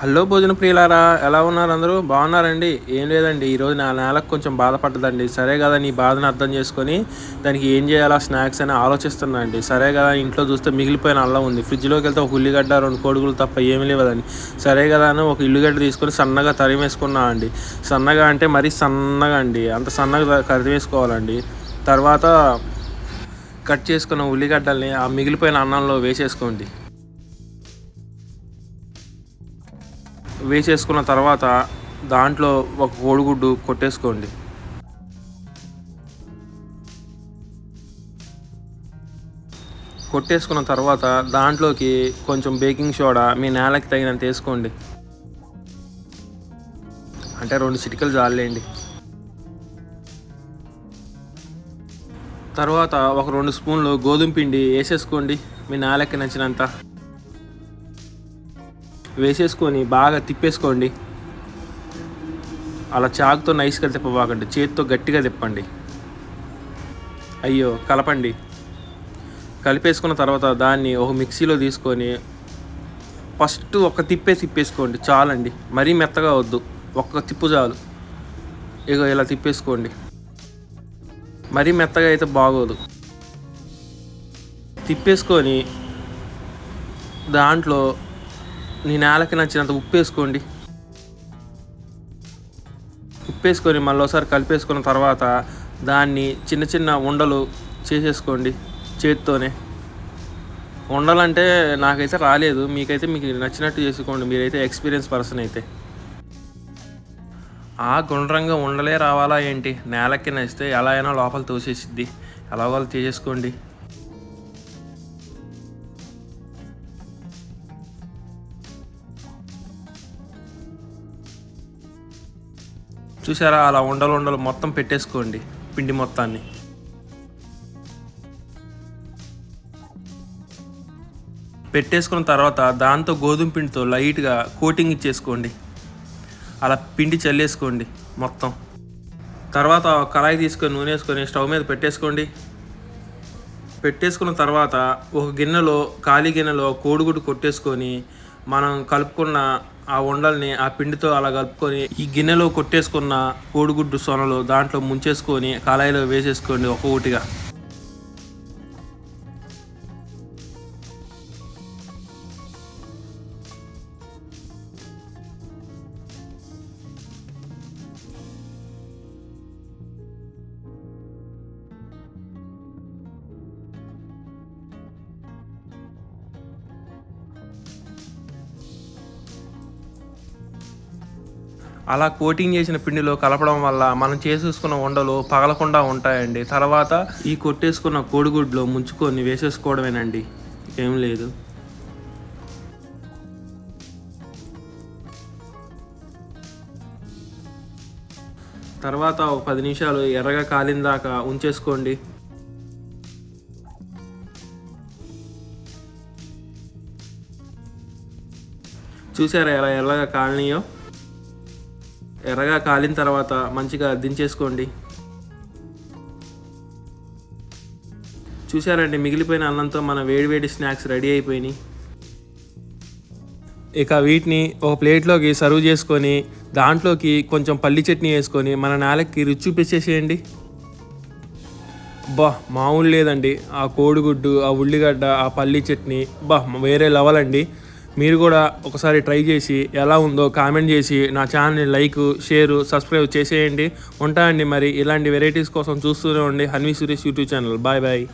Hello భోజన ప్రియులారా, ఎలా ఉన్నారు? అందరూ బాగున్నారండి? ఏం లేదండి, ఈరోజు నా నేలకు కొంచెం బాధపడ్డదండి. సరే కదా, నీ బాధను అర్థం చేసుకొని దానికి ఏం చేయాలా స్నాక్స్ అని ఆలోచిస్తున్నా అండి. సరే కదా, ఇంట్లో చూస్తే మిగిలిపోయిన అల్లం ఉంది. ఫ్రిడ్జ్లోకి వెళ్తే ఒక ఉల్లిగడ్డ, 2 కోడిగులు తప్ప ఏమీ లేవదండి. సరే కదా అని ఒక ఉల్లిగడ్డ తీసుకొని సన్నగా తరిమేసుకున్నా అండి. సన్నగా అంటే మరీ సన్నగా అండి, అంత సన్నగా తరిమేసుకోవాలండి. తర్వాత కట్ చేసుకున్న ఉల్లిగడ్డల్ని ఆ మిగిలిపోయిన అన్నంలో వేసేసుకున్న తర్వాత దాంట్లో ఒక కోడిగుడ్డు కొట్టేసుకోండి. కొట్టేసుకున్న తర్వాత దాంట్లోకి కొంచెం బేకింగ్ సోడా మీ నేలకి తగినంత వేసుకోండి. అంటే 2 చిటికలు చాలండి. తర్వాత ఒక 2 స్పూన్లు గోధుమ పిండి వేసేసుకోండి. మీ నేలకి నచ్చినంత వేసేసుకొని బాగా తిప్పేసుకోండి. అలా చాకుతో నైస్గా తిప్పబాకండి, చేతితో గట్టిగా తిప్పండి. కలపండి. కలిపేసుకున్న తర్వాత దాన్ని ఒక మిక్సీలో తీసుకొని ఫస్ట్ ఒక తిప్పేసుకోండి చాలండి. మరీ మెత్తగా వద్దు, ఒక్క తిప్పు చాలు. ఇలా తిప్పేసుకోండి. మరీ మెత్తగా అయితే బాగోదు. తిప్పేసుకొని దాంట్లో నీ నేలకి నచ్చినంత ఉప్పేసుకొని మళ్ళీ ఒకసారి కలిపేసుకున్న తర్వాత దాన్ని చిన్న చిన్న ఉండలు చేసేసుకోండి చేతితోనే. ఉండాలంటే నాకైతే రాలేదు, మీకు నచ్చినట్టు చేసుకోండి, మీరైతే ఎక్స్పీరియన్స్ పర్సన్ అయితే. గుండ్రంగా ఉండలే రావాలా ఏంటి? నేలకి నచ్చితే ఎలా అయినా లోపల తోసేసిద్ది. ఎలాగో తీసేసుకోండి. చూసారా, అలా ఉండలు మొత్తం పెట్టేసుకోండి పిండి మొత్తాన్ని. పెట్టేసుకున్న తర్వాత దాంతో గోధుమ పిండితో లైట్గా కోటింగ్ ఇచ్చేసుకోండి. అలా పిండి చల్లేసుకోండి మొత్తం. తర్వాత కళాయి తీసుకొని నూనె వేసుకొని స్టవ్ మీద పెట్టేసుకున్న తర్వాత ఒక ఖాళీ గిన్నెలో కోడిగుడ్డు కొట్టేసుకొని మనం కలుపుకున్న ఆ ఉండల్ని ఆ పిండితో అలా కలుపుకొని ఈ గిన్నెలో కొట్టేసుకున్న కోడిగుడ్డు సొనలు దాంట్లో ముంచేసుకొని కళాయిలో వేసేసుకోండి ఒక్కొక్కటిగా. అలా కోటింగ్ చేసిన పిండిలో కలపడం వల్ల మనం చేసేసుకున్న ఉండలు పగలకుండా ఉంటాయండి. తర్వాత ఈ కొట్టేసుకున్న కోడిగుడ్లో ముంచుకొని వేసేసుకోవడమేనండి, ఏం లేదు. తర్వాత ఒక 10 నిమిషాలు ఎర్రగా కాలిన దాకా ఉంచేసుకోండి. చూసారా ఎలా ఎర్రగా కాలిన తర్వాత మంచిగా దించేసుకోండి. చూసారండి, మిగిలిపోయిన అన్నంతో మన వేడివేడి స్నాక్స్ రెడీ అయిపోయినాయి. ఇక వీటిని ఒక ప్లేట్లోకి సర్వ్ చేసుకొని దాంట్లోకి కొంచెం పల్లి చట్నీ వేసుకొని మన నేలకి రుచి చూపించేసేయండి. మామూలు లేదండి, ఆ కోడిగుడ్డు, ఆ ఉల్లిగడ్డ, ఆ పల్లి చట్నీ వేరే లెవెల్ అండి. మీరు కూడా ఒకసారి ట్రై చేసి ఎలా ఉందో కామెంట్ చేసి నా ఛానల్ని లైక్, షేర్, సబ్స్క్రైబ్ చేసేయండి. ఉంటాయండి మరి. ఇలాంటి వెరైటీస్ కోసం చూస్తూనే ఉండి Hanvi Suresh YouTube channel. Bye.